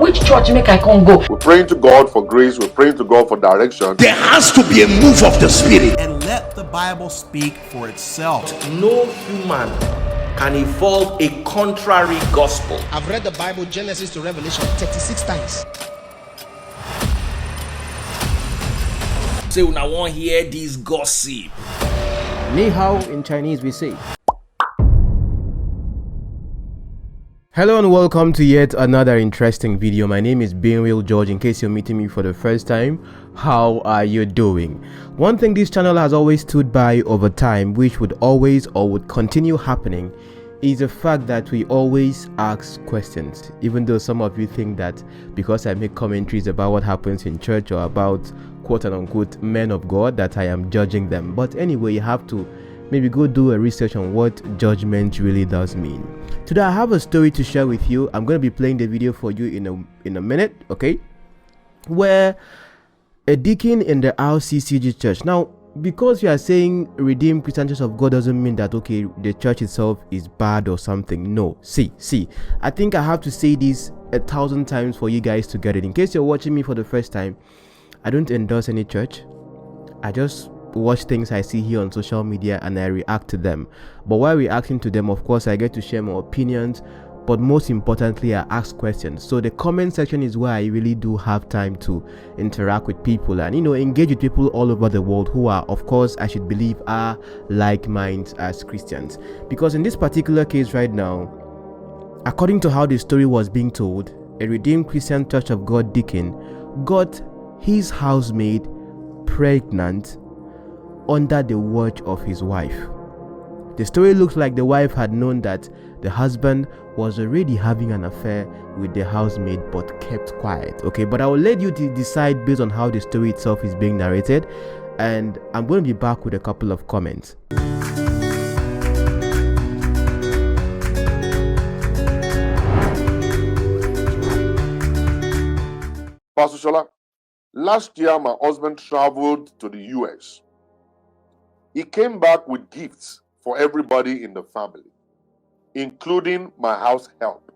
which church make I can't go? We're praying to God for grace. We're praying to God for direction. There has to be a move of the Spirit. And let the Bible speak for itself. No human can evolve a contrary gospel. I've read the Bible, Genesis to Revelation, 36 times. Say when I want to hear this gossip. Ni hao in Chinese we say. Hello and welcome to yet another interesting video. My name is Benwill George. In case you're meeting me for the first time, how are you doing? One thing this channel has always stood by over time, which would always or would continue happening, is the fact that we always ask questions. Even though some of you think that because I make commentaries about what happens in church or about quote unquote men of God that I am judging them. But anyway, you have to maybe go do a research on what judgment really does mean. Today I have a story to share with you. I'm going to be playing the video for you in a minute, okay? Where a deacon in the RCCG church. Now, because we are saying Redeemed Christian Church of God doesn't mean that, okay, the church itself is bad or something. No. See, I think I have to say this 1,000 times for you guys to get it. In case you're watching me for the first time, I don't endorse any church. I just watch things I see here on social media and I react to them. But while reacting to them, of course, I get to share my opinions, but most importantly, I ask questions. So the comment section is where I really do have time to interact with people and, engage with people all over the world who are, of course, I should believe, are like minds as Christians. Because in this particular case right now, according to how the story was being told, a Redeemed Christian Church of God deacon got his housemaid pregnant under the watch of his wife. The story looks like the wife had known that the husband was already having an affair with the housemaid but kept quiet. Okay, but I will let you decide based on how the story itself is being narrated, and I'm going to be back with a couple of comments. Pastor Shola, last year my husband traveled to the US. He came back with gifts for everybody in the family, including my house help,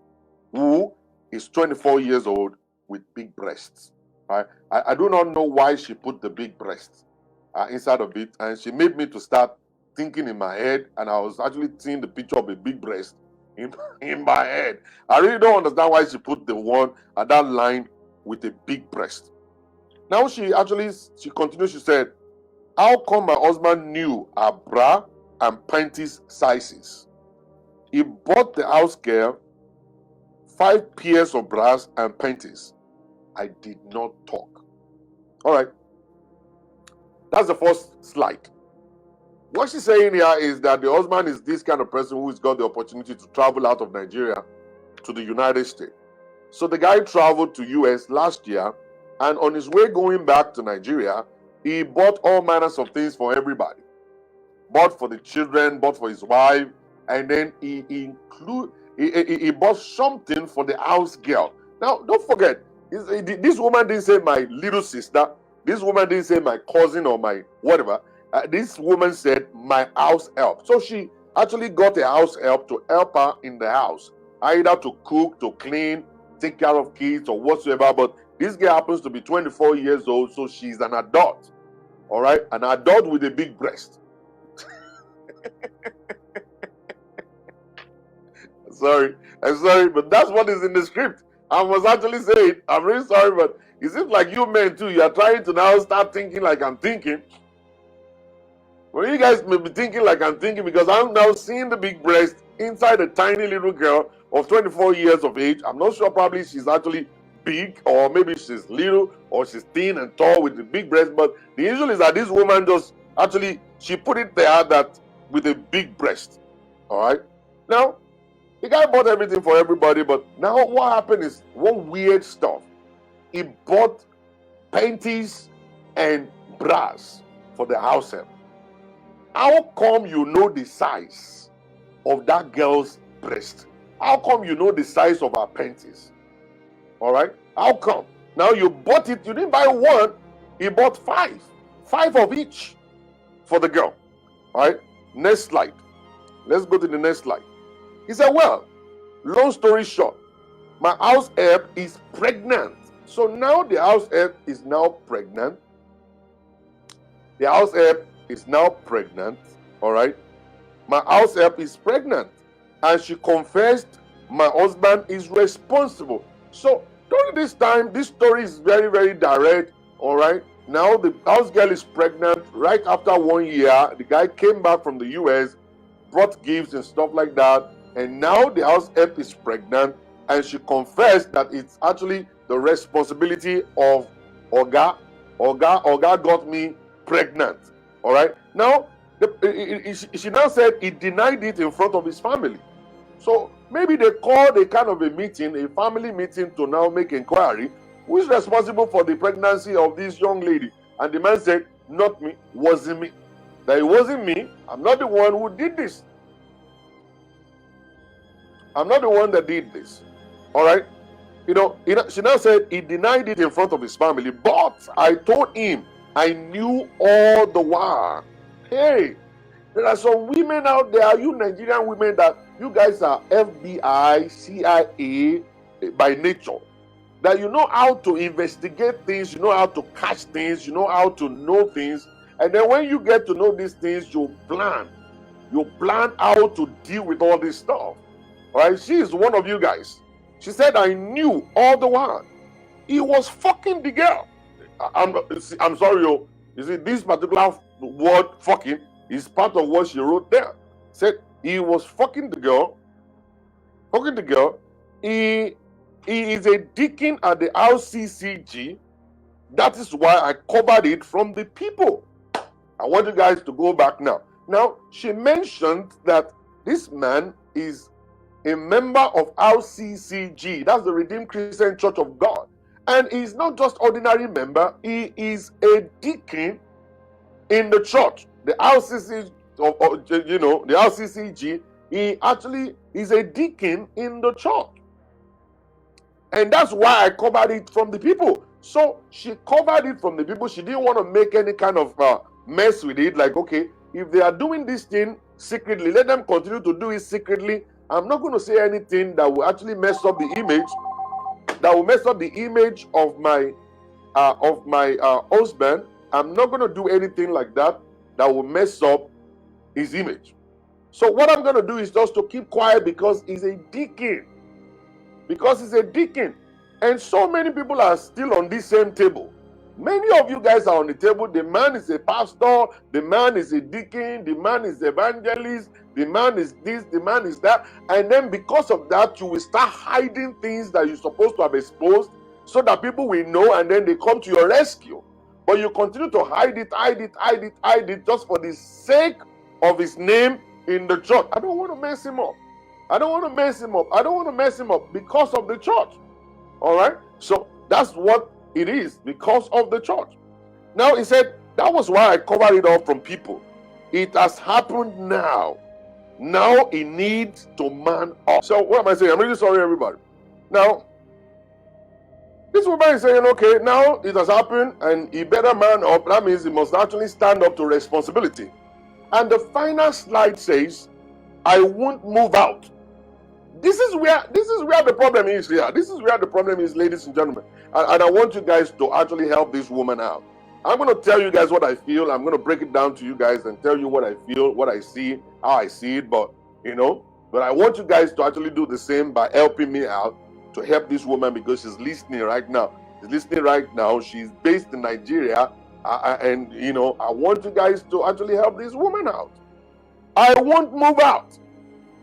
who is 24 years old with big breasts. Right? I do not know why she put the big breasts inside of it, and she made me to start thinking in my head, and I was actually seeing the picture of a big breast in my head. I really don't understand why she put the one at that line with a big breast. Now she continued, she said, how come my husband knew her bra and panties sizes? He bought the house girl 5 pairs of bras and panties. I did not talk. All right. That's the first slide. What she's saying here is that the husband is this kind of person who's got the opportunity to travel out of Nigeria to the United States. So the guy traveled to US last year, and on his way going back to Nigeria, he bought all manners of things for everybody. Bought for the children, bought for his wife, and then he bought something for the house girl. Now, don't forget, this woman didn't say my little sister. This woman didn't say my cousin or my whatever. This woman said my house help. So she actually got a house help to help her in the house, either to cook, to clean, take care of kids or whatsoever. But this girl happens to be 24 years old, so she's an adult. All right? An adult with a big breast. I'm sorry, but that's what is in the script. I was actually saying, I'm really sorry, but it seems like you men too, you are trying to now start thinking like I'm thinking. Well, you guys may be thinking like I'm thinking because I'm now seeing the big breast inside a tiny little girl of 24 years of age. I'm not sure, probably she's actually big, or maybe she's little, or she's thin and tall with the big breast. But the issue is that this woman just actually, she put it there that with a big breast. All right. Now, the guy bought everything for everybody, but now what happened is one weird stuff. He bought panties and bras for the house help. How come you know the size of that girl's breast? How come you know the size of her panties? All right. How come? Now you bought it, you didn't buy one, you bought 5. 5 of each for the girl. All right. Next slide. Let's go to the next slide. He said, well, long story short, My house help is pregnant. So now the house help is now pregnant. The house help is now pregnant. All right. My house help is pregnant. And she confessed my husband is responsible. So during this time, this story is very, very direct. All right. Now the house girl is pregnant. Right after 1 year, the guy came back from the US, brought gifts and stuff like that. And now the house help is pregnant. And she confessed that it's actually the responsibility of Oga. Oga got me pregnant. All right. Now, she now said he denied it in front of his family. So maybe they called a kind of a meeting, a family meeting, to now make inquiry. Who is responsible for the pregnancy of this young lady? And the man said, not me, wasn't me. That it wasn't me. I'm not the one who did this. I'm not the one that did this. All right. She now said he denied it in front of his family, but I told him I knew all the while. Hey, there are some women out there, you Nigerian women, that you guys are FBI, CIA by nature. That you know how to investigate things, you know how to catch things, you know how to know things. And then when you get to know these things, you plan. You plan how to deal with all this stuff. All right, she is one of you guys. She said, I knew all the while. He was fucking the girl. I'm sorry, yo. You see, this particular word, fucking, is part of what she wrote there. Said he was fucking the girl. Fucking the girl. He is a deacon at the RCCG. That is why I covered it from the people. I want you guys to go back now. Now, she mentioned that this man is a member of RCCG. That's the Redeemed Christian Church of God. And he's not just ordinary member. He is a deacon in the church. The RCCG, the RCCG, he actually is a deacon in the church. And that's why I covered it from the people. So she covered it from the people. She didn't want to make any kind of mess with it. Like, okay, if they are doing this thing secretly, let them continue to do it secretly. I'm not going to say anything that will actually mess up the image. That will mess up the image of my husband. I'm not going to do anything like that that will mess up his image. So what I'm going to do is just to keep quiet because he's a deacon. Because he's a deacon. And so many people are still on this same table. Many of you guys are on the table. The man is a pastor. The man is a deacon. The man is evangelist. The man is this. The man is that. And then because of that, you will start hiding things that you're supposed to have exposed so that people will know and then they come to your rescue. But you continue to hide it just for the sake of his name in the church. I don't want to mess him up. I don't want to mess him up. I don't want to mess him up because of the church. All right? So that's what it is, because of the church. Now he said, that was why I covered it up from people. It has happened now. Now he needs to man up. So what am I saying? I'm really sorry, everybody. Now, this woman is saying, okay, now it has happened and he better man up. That means he must actually stand up to responsibility. And the final slide says, I won't move out. This is where the problem is here. This is where the problem is, ladies and gentlemen. And I want you guys to actually help this woman out. I'm going to tell you guys what I feel. I'm going to break it down to you guys and tell you what I feel, what I see, how I see it. But I want you guys to actually do the same by helping me out to help this woman, because she's listening right now. She's based in Nigeria. And I want you guys to actually help this woman out. I won't move out.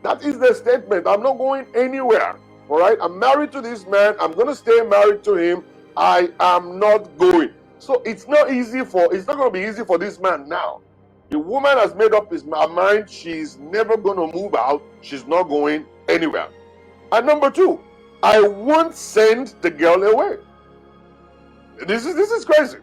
That is the statement. I'm not going anywhere. All right. I'm married to this man. I'm going to stay married to him. I am not going. So it's not going to be easy for this man now. The woman has made up his mind. She's never going to move out. She's not going anywhere. And number two, I won't send the girl away. This is crazy.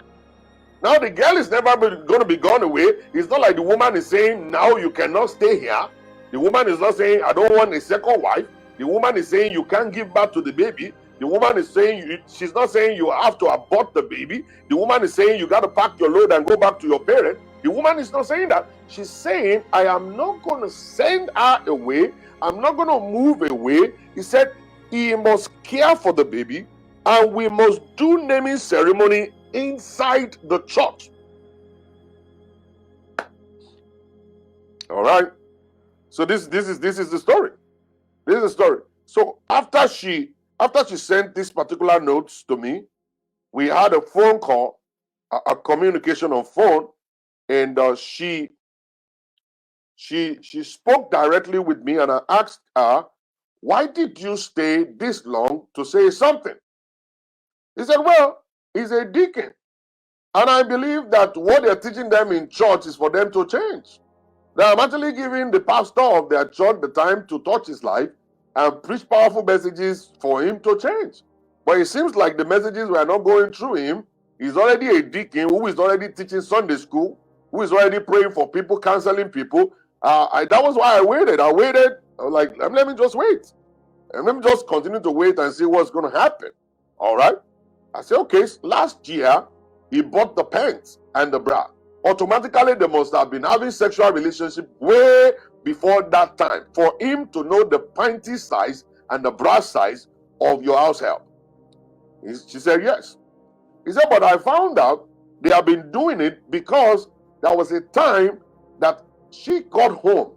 Now the girl is never going to be gone away. It's not like the woman is saying, now you cannot stay here. The woman is not saying, I don't want a second wife. The woman is saying, you can't give birth to the baby. The woman is saying, she's not saying you have to abort the baby. The woman is saying, you got to pack your load and go back to your parent. The woman is not saying that. She's saying, I am not going to send her away. I'm not going to move away. He said, he must care for the baby, and we must do naming ceremony inside the church. All right. So this is the story. This is the story. So after she sent these particular notes to me, we had a phone call, a communication on phone, and she spoke directly with me, and I asked her, "Why did you stay this long to say something?" He said, "Well, he's a deacon, and I believe that what they're teaching them in church is for them to change. Now, I'm actually giving the pastor of their church the time to touch his life and preach powerful messages for him to change. But it seems like the messages were not going through him. He's already a deacon who is already teaching Sunday school, who is already praying for people, counseling people. That was why I waited. I was like, let me just wait. And let me just continue to wait and see what's going to happen." All right. I said, okay, last year, he bought the pants and the bra. Automatically, they must have been having sexual relationship way before that time for him to know the panty size and the bra size of your house help. She said, yes. He said, but I found out they have been doing it because there was a time that she got home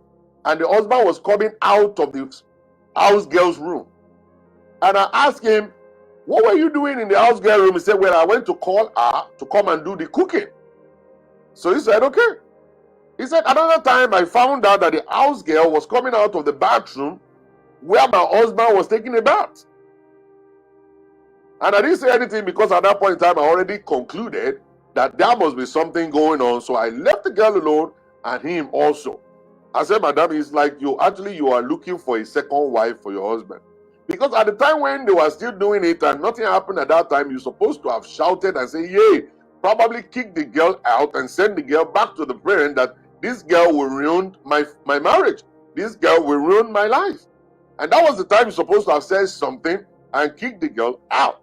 and the husband was coming out of the house girl's room. And I asked him, "What were you doing in the house girl room?" He said, "Well, I went to call her to come and do the cooking." So he said, okay. He said, another time I found out that the house girl was coming out of the bathroom where my husband was taking a bath. And I didn't say anything because at that point in time, I already concluded that there must be something going on. So I left the girl alone and him also. I said, "Madam, it's like you are looking for a second wife for your husband." Because at the time when they were still doing it and nothing happened at that time, you're supposed to have shouted and say, "Yay," probably kick the girl out and send the girl back to the parent that this girl will ruin my marriage. This girl will ruin my life. And that was the time you're supposed to have said something and kick the girl out.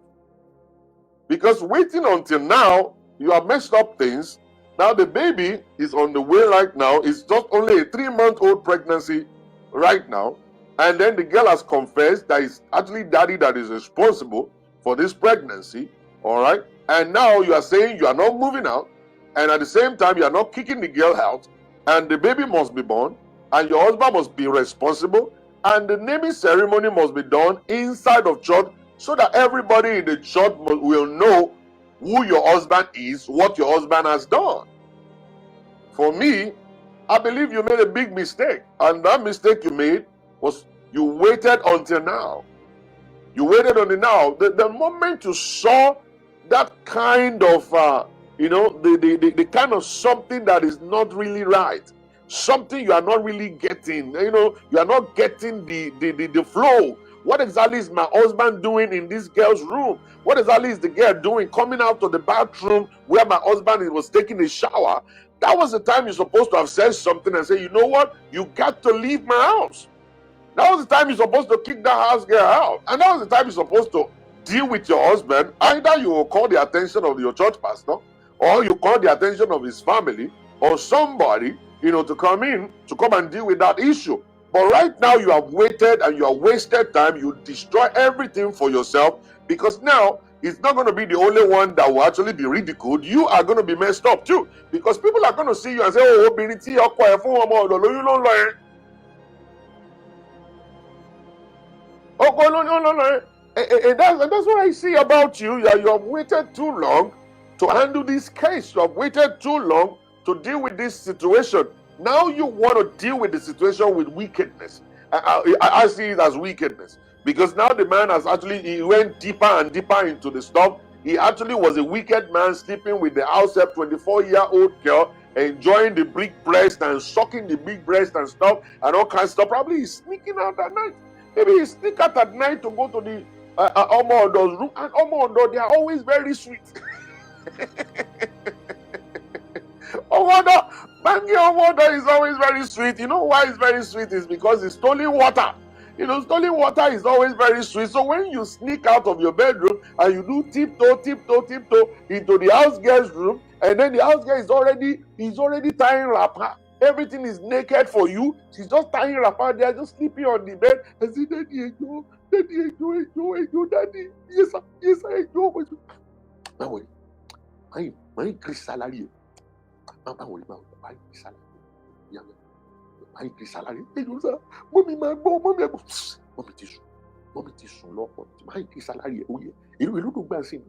Because waiting until now, you have messed up things. Now the baby is on the way right now. It's just only a 3-month-old pregnancy right now. And then the girl has confessed that it's actually daddy that is responsible for this pregnancy. All right. And now you are saying you are not moving out. And at the same time, you are not kicking the girl out. And the baby must be born. And your husband must be responsible. And the naming ceremony must be done inside of church so that everybody in the church will know who your husband is, what your husband has done. For me, I believe you made a big mistake. And that mistake you made was you waited until now. You waited until now. The moment you saw that kind of, the kind of something that is not really right, something you are not really getting, you are not getting the flow. What exactly is my husband doing in this girl's room? What exactly is the girl doing coming out of the bathroom where my husband was taking a shower? That was the time you're supposed to have said something and say, "You know what? You got to leave my house." That was the time you're supposed to kick that house girl out. And that was the time you're supposed to deal with your husband. Either you will call the attention of your church pastor, or you call the attention of his family, or somebody, to come and deal with that issue. But right now you have waited and you have wasted time. You destroy everything for yourself because now it's not going to be the only one that will actually be ridiculed. You are going to be messed up too because people are going to see you and say, "Oh, Biniti, and that's what I see about you. You have waited too long to handle this case. You have waited too long to deal with this situation. Now you want to deal with the situation with wickedness. I see it as wickedness because now the man he went deeper and deeper into the stuff. He actually was a wicked man sleeping with the house help 24-year-old girl, enjoying the big breast and sucking the big breast and stuff and all kinds of stuff. Probably he's sneaking out at night. Maybe he sneak out at night to go to the Omodo's room, and Omodo, they are always very sweet. Omodo is always very sweet. You know why it's very sweet? Is because it's stolen water. Stolen water is always very sweet. So when you sneak out of your bedroom and you do tiptoe into the house girl's room, and then the house girl is already tying wrapper. Everything is naked for you. She's just tying wrapper there, just sleeping on the bed. And say, "Daddy, Daddy, enjoy, Daddy. Yes, I enjoy. Now, my increase salary. Now, my increase salary. Yeah, my increase salary. Mommy, this one, Lord, my increase salary. Oh yeah, you look back saying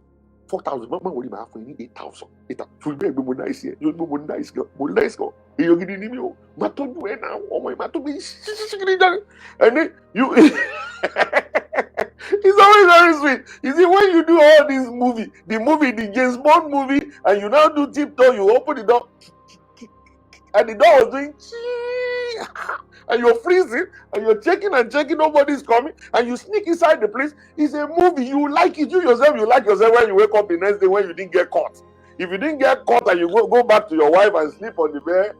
4,000. Mama, what do you have for you? 8,000. 8,000. To be nice here. You be nice girl. Nice girl. You get in me. Ma told you now. Oh my, ma told me. And then you. It's always very sweet. You see, when you do all this the James Bond movie, and you now do tiptoe, you open the door, and the door was doing and you're freezing, and you're checking, nobody's coming, and you sneak inside the place. It's a movie. You like it. You like yourself when you wake up the next day when you didn't get caught. If you didn't get caught and you go back to your wife and sleep on the bed,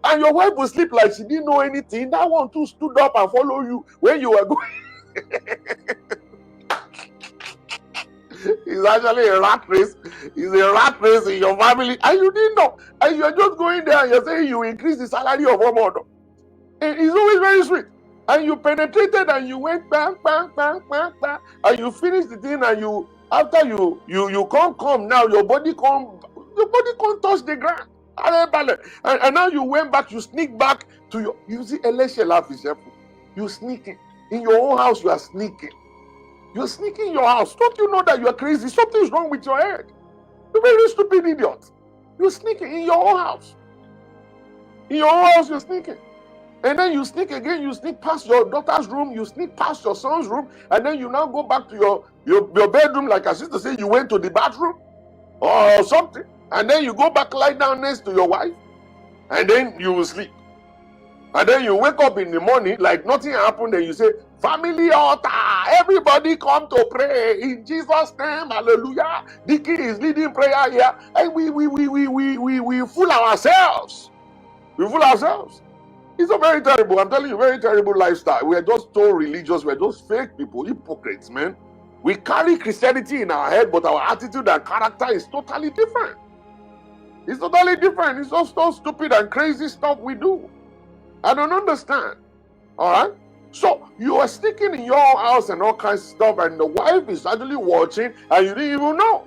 and your wife will sleep like she didn't know anything, that one too stood up and follow you when you were going. It's actually a rat race. It's a rat race in your family, and you didn't know. And you're just going there and you're saying you increase the salary of one mother. It's always very sweet. And you penetrated and you went bang, and you finished the thing, and you after you can't come now, your body can't touch the ground. And now you went back, you sneak back to your, you see, you sneaking. In your own house, you are sneaking. You're sneaking in your house. Don't you know that you are crazy? Something's wrong with your head. You're a very stupid idiot. You're sneaking in your own house. In your own house, you're sneaking. And then you sneak again, you sneak past your daughter's room, you sneak past your son's room, and then you now go back to your bedroom, like I used to say, you went to the bathroom or something, and then you go back, lie down next to your wife, and then you will sleep. And then you wake up in the morning like nothing happened, and you say, family altar, everybody come to pray in Jesus' name, hallelujah. Deacon is leading prayer here, and we fool ourselves. We fool ourselves. It's a very terrible, I'm telling you, very terrible lifestyle. We are just so religious, we're just fake people, hypocrites, man. We carry Christianity in our head, but our attitude and character is totally different. It's totally different. It's just so stupid and crazy stuff we do. I don't understand. All right? So you are sneaking in your house and all kinds of stuff, and the wife is actually watching, and you didn't even know.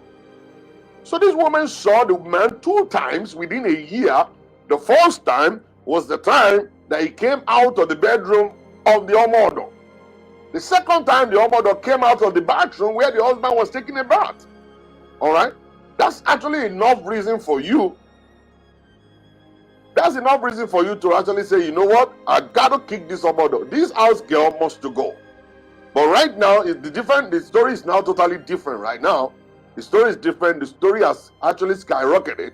So this woman saw the man 2 times within a year. The first time was the time that he came out of the bedroom of the Omodo. The second time the Omodo came out of the bathroom where the husband was taking a bath. All right? That's actually enough reason for you. That's enough reason for you to actually say, you know what? I gotta kick this Omodo. This house girl must to go. But right now, the story is now totally different right now. The story is different. The story has actually skyrocketed.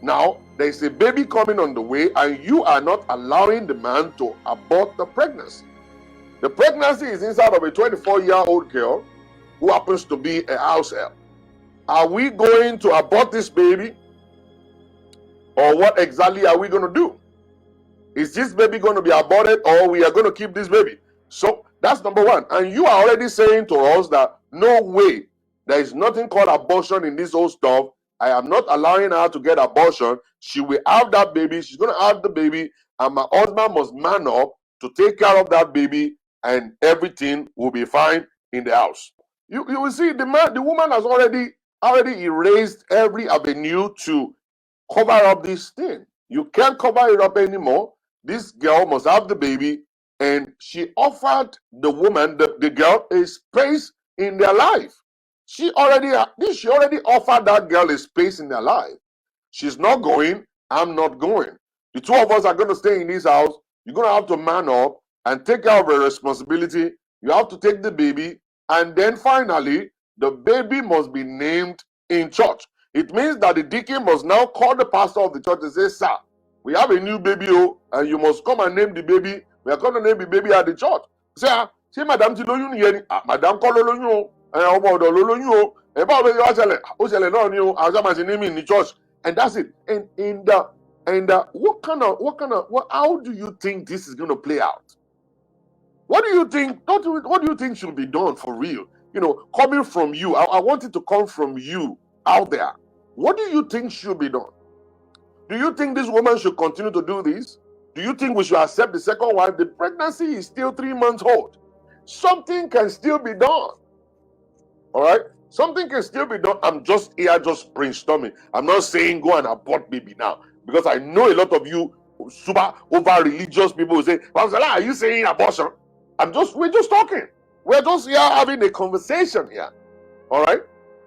Now, there is a baby coming on the way, and you are not allowing the man to abort the pregnancy. The pregnancy is inside of a 24-year-old girl who happens to be a house help. Are we going to abort this baby? Or what exactly are we going to do? Is this baby going to be aborted, or we are going to keep this baby? So that's number one. And you are already saying to us that no way, there is nothing called abortion in this whole stuff. I am not allowing her to get abortion. She will have that baby. She's going to have the baby, and my husband must man up to take care of that baby, and everything will be fine in the house. You will see the woman has already erased every avenue to cover up this thing. You can't cover it up anymore. This girl must have the baby, and she offered the woman, the girl, a space in their life. She already offered that girl a space in their life. She's not going, I'm not going. The two of us are going to stay in this house. You're going to have to man up and take care of the responsibility. You have to take the baby, and then finally, the baby must be named in church. It means that the deacon must now call the pastor of the church and say, sir, we have a new baby, and you must come and name the baby. We are going to name the baby at the church. Say, Madam Tiloyun here, Madam Kololonyo, in the church, and that's it. And how do you think this is going to play out? What do you think? What do you think should be done for real? You know, coming from you, I want it to come from you out there. What do you think should be done? Do you think this woman should continue to do this? Do you think we should accept the second wife? The pregnancy is still 3 months old. something can still be done. All right? Something can still be done. I'm just here, just brainstorming. I'm not saying go and abort baby now, because I know a lot of you super over religious people will say, are you saying abortion? We're just talking. We're just here having a conversation here. All right?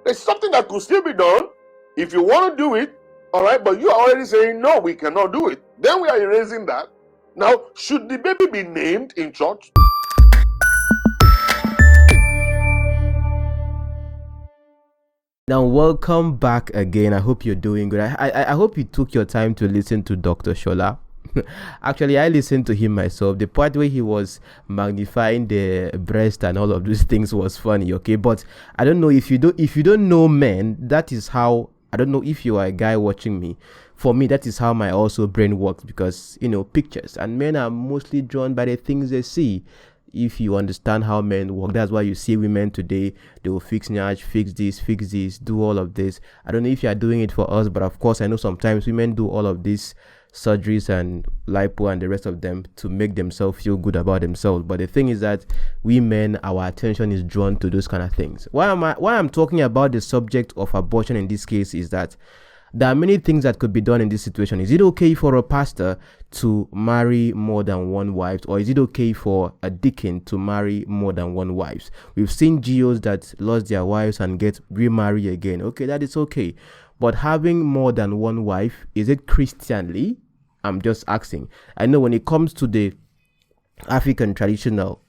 There's something that could still be done if you want to do it. All right? But you are already saying, no, we cannot do it. Then we are erasing that. Now, should the baby be named in church? Now, welcome back again. I hope you're doing good. I hope you took your time to listen to Dr. Shola. Actually, I listened to him myself. The part where he was magnifying the breast and all of these things was funny, okay? But I don't know if you don't know men, that is how, I don't know if you are a guy watching me. For me, that is how my also brain works, because, you know, pictures, and men are mostly drawn by the things they see. If you understand how men work, that's why you see women today, they will fix this, do all of this. I don't know if you are doing it for us, but of course I know sometimes women do all of these surgeries and lipo and the rest of them to make themselves feel good about themselves. But the thing is that we men, our attention is drawn to those kind of things. Why I'm talking about the subject of abortion in this case is that there are many things that could be done in this situation. Is it okay for a pastor to marry more than one wife, or is it okay for a deacon to marry more than one wife? We've seen GOs that lost their wives and get remarried again. Okay, that is okay. But having more than one wife, is it Christianly? I'm just asking. I know when it comes to the African traditional,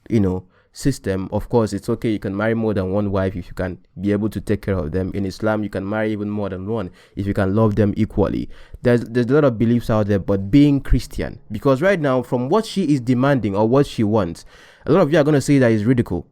system, of course, it's okay. You can marry more than one wife if you can be able to take care of them. In Islam, you can marry even more than one if you can love them equally. There's a lot of beliefs out there, but being Christian, because right now, from what she is demanding or what she wants, a lot of you are going to say that is ridicule.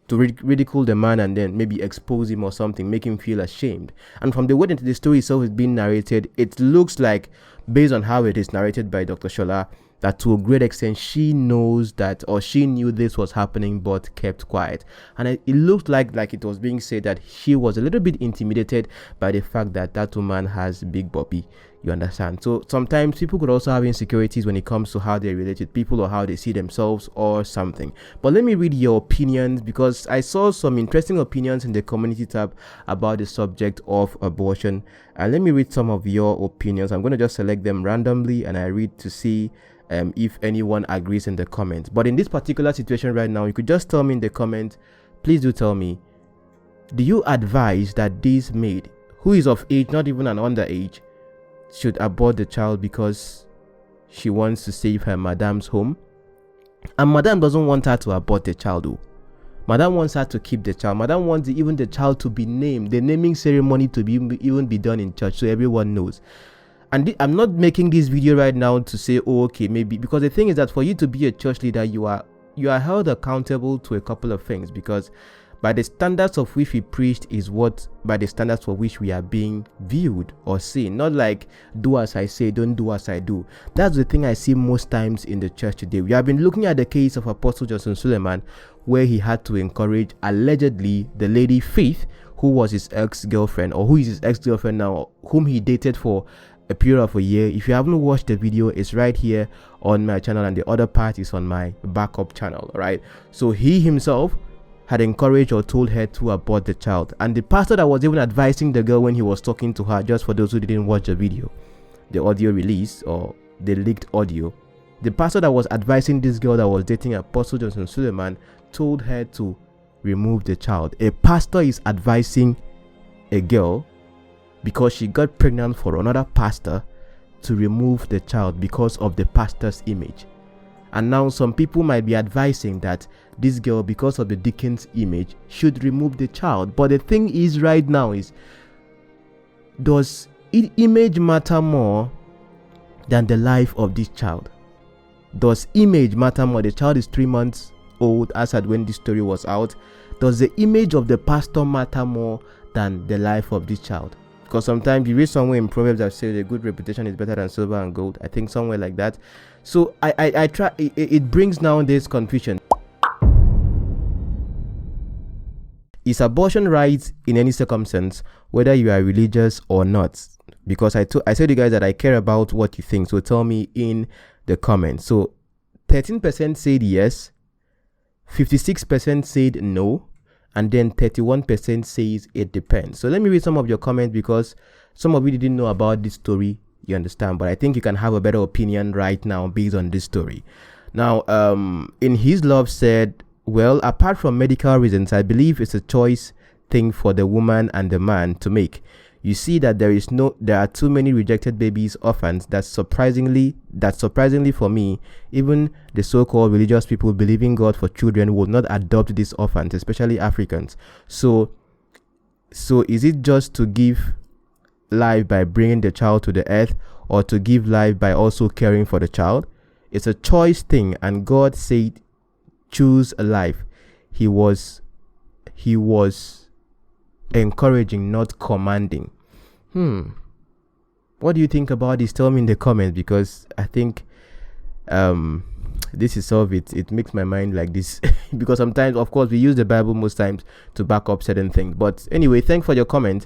To ridicule the man and then maybe expose him or something, make him feel ashamed. And from the way that the story itself is being narrated, it looks like, based on how it is narrated by Dr. Shola, that to a great extent she knows that, or she knew this was happening but kept quiet. And it looked like it was being said that she was a little bit intimidated by the fact that that woman has big bobby. You understand? So sometimes people could also have insecurities when it comes to how they relate with people or how they see themselves or something. But let me read your opinions, because I saw some interesting opinions in the community tab about the subject of abortion. And let me read some of your opinions. I'm going to just select them randomly and I read to see if anyone agrees in the comments. But in this particular situation right now, you could just tell me in the comments, please do tell me, do you advise that this maid, who is of age, not even an underage, should abort the child because she wants to save her madam's home? And madam doesn't want her to abort the child, though. Madam wants her to keep the child. Madam wants even the child to be named, the naming ceremony to be done in church, so everyone knows. And I'm not making this video right now to say, oh, okay, maybe, because the thing is that for you to be a church leader, you are held accountable to a couple of things, because by the standards of which we preached is what, by the standards for which we are being viewed or seen. Not like, do as I say, don't do as I do. That's the thing I see most times in the church today. We have been looking at the case of Apostle Johnson Suleiman, where he had to encourage, allegedly, the lady Faith, who was his ex-girlfriend, or who is his ex-girlfriend now, whom he dated for a period of a year. If you haven't watched the video, it's right here on my channel, and the other part is on my backup channel, right? So he himself had encouraged or told her to abort the child, and the pastor that was even advising the girl when he was talking to her, just for those who didn't watch the video, the audio release or the leaked audio, the pastor that was advising this girl that was dating Apostle Johnson Suleiman told her to remove the child. A pastor is advising a girl, because she got pregnant for another pastor, to remove the child because of the pastor's image. And now some people might be advising that this girl, because of the deacon's image, should remove the child. But the thing is right now is, does image matter more than the life of this child? Does image matter more? The child is 3 months old as at when this story was out. Does the image of the pastor matter more than the life of this child? Because sometimes you read somewhere in Proverbs that says a good reputation is better than silver and gold. I think somewhere like that. So I try. It brings now this confusion. Is abortion right in any circumstance, whether you are religious or not? Because I said you guys that I care about what you think. So tell me in the comments. So 13% said yes, 56% said no, and then 31% says it depends. So let me read some of your comments, because some of you didn't know about this story, you understand, but I think you can have a better opinion right now based on this story. Now, in his love said, well, apart from medical reasons, I believe it's a choice thing for the woman and the man to make. You see that there are too many rejected babies, orphans. That surprisingly for me, even the so-called religious people believing God for children would not adopt these orphans, especially Africans. So is it just to give life by bringing the child to the earth, or to give life by also caring for the child? It's a choice thing, and God said choose a life. He was encouraging, not commanding. What do you think about this? Tell me in the comments, because I think this is sort of it makes my mind like this because sometimes, of course, we use the Bible most times to back up certain things. But anyway, thanks for your comment.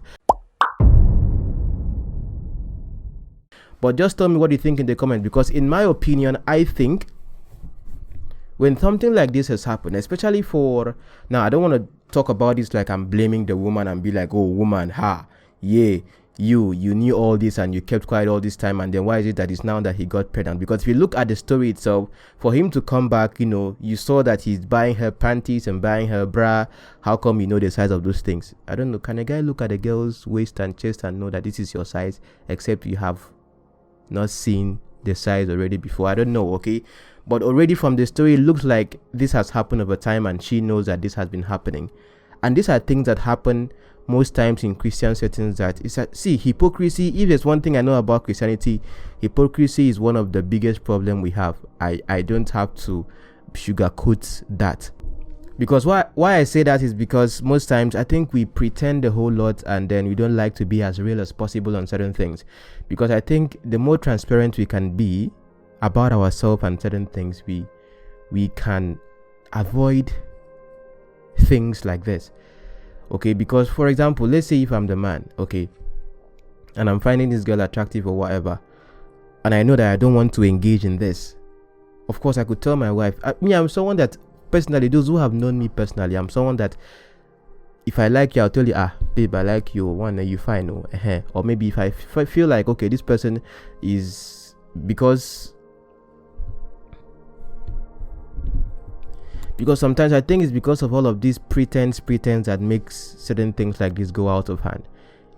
But just tell me what you think in the comments, because in my opinion, I think when something like this has happened, especially for now, I don't want to talk about this like I'm blaming the woman and be like, oh, woman, you knew all this and you kept quiet all this time, and then why is it that it's now that he got pregnant? Because if you look at the story itself, for him to come back, you saw that he's buying her panties and buying her bra. How come you know the size of those things? I don't know. Can a guy look at a girl's waist and chest and know that this is your size, except you have not seen the size already before? I don't know, okay? But already from the story, it looks like this has happened over time, and she knows that this has been happening. And these are things that happen most times in Christian settings. That is, see, hypocrisy. If there's one thing I know about Christianity, hypocrisy is one of the biggest problem we have. I don't have to sugarcoat that, because why I say that is because most times I think we pretend a whole lot, and then we don't like to be as real as possible on certain things. Because I think the more transparent we can be about ourselves and certain things, we can avoid things like this. Okay, because for example, let's say if I'm the man, okay, and I'm finding this girl attractive or whatever, and I know that I don't want to engage in this, of course I could tell my wife. I'm someone that personally, those who have known me personally, I'm someone that if I like you, I'll tell you, babe, I like you, one, you fine, or maybe if I feel like, okay, this person is, because sometimes I think it's because of all of this pretense that makes certain things like this go out of hand.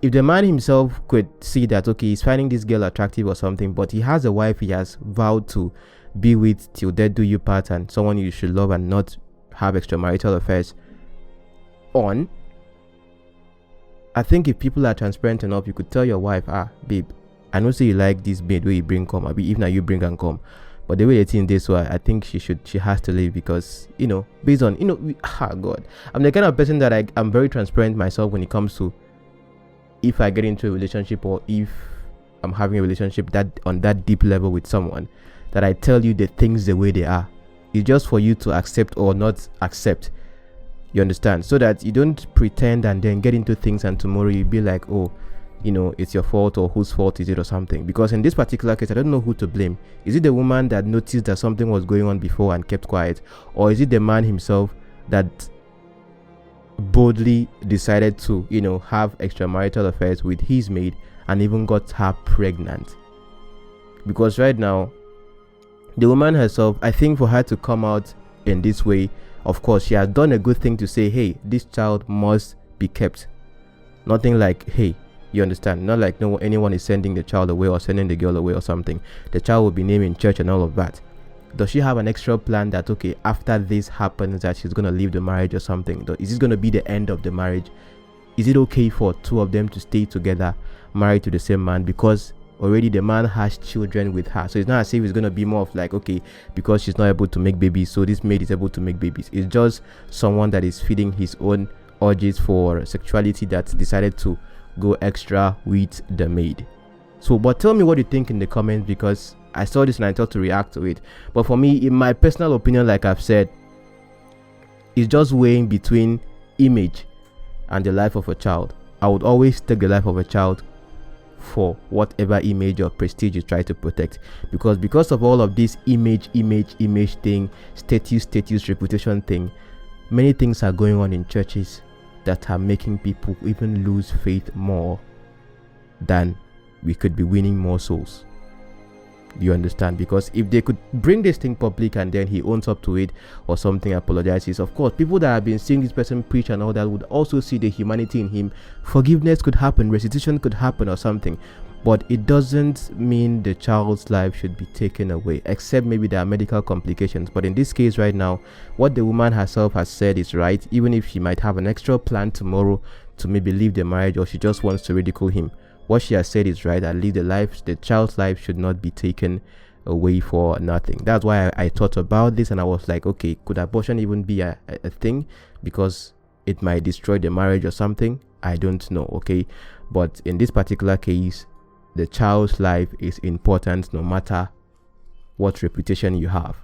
If the man himself could see that, okay, he's finding this girl attractive or something, but he has a wife he has vowed to be with till death do you part, and someone you should love and not have extramarital affairs on, I think if people are transparent enough, you could tell your wife, babe, I know say you like this babe where you bring come, if now you bring and come. But the way they think this way, I think she has to leave, because, based on, God, I'm the kind of person that I'm very transparent myself when it comes to if I get into a relationship, or if I'm having a relationship that on that deep level with someone, that I tell you the things the way they are. It's just for you to accept or not accept. You understand? So that you don't pretend and then get into things and tomorrow you be like, oh, it's your fault, or whose fault is it or something. Because in this particular case, I don't know who to blame. Is it the woman that noticed that something was going on before and kept quiet? Or is it the man himself that boldly decided to, have extramarital affairs with his maid and even got her pregnant? Because right now, the woman herself, I think for her to come out in this way, of course, she has done a good thing to say, hey, this child must be kept. Nothing like, hey, you understand? Not like anyone is sending the child away or sending the girl away or something. The child will be named in church and all of that. Does she have an extra plan that, okay, after this happens, that she's going to leave the marriage or something? Is this going to be the end of the marriage? Is it okay for two of them to stay together, married to the same man? Because already the man has children with her. So it's not as if it's going to be more of like, okay, because she's not able to make babies, so this maid is able to make babies. It's just someone that is feeding his own urges for sexuality that decided to go extra with the maid. So, but tell me what you think in the comments, because I saw this and I thought to react to it. But for me, in my personal opinion, like I've said, it's just weighing between image and the life of a child. I would always take the life of a child for whatever image or prestige you try to protect. Because of all of this image thing, status, reputation thing, many things are going on in churches that are making people even lose faith more than we could be winning more souls. You understand? Because if they could bring this thing public and then he owns up to it or something, apologizes, of course people that have been seeing this person preach and all that would also see the humanity in him. Forgiveness could happen, restitution could happen or something. But it doesn't mean the child's life should be taken away, except maybe there are medical complications. But in this case right now, what the woman herself has said is right, even if she might have an extra plan tomorrow to maybe leave the marriage, or she just wants to ridicule him. What she has said is right. At least the child's life should not be taken away for nothing. That's why I thought about this, and I was like, okay, could abortion even be a thing? Because it might destroy the marriage or something. I don't know, okay? But in this particular case, the child's life is important no matter what reputation you have.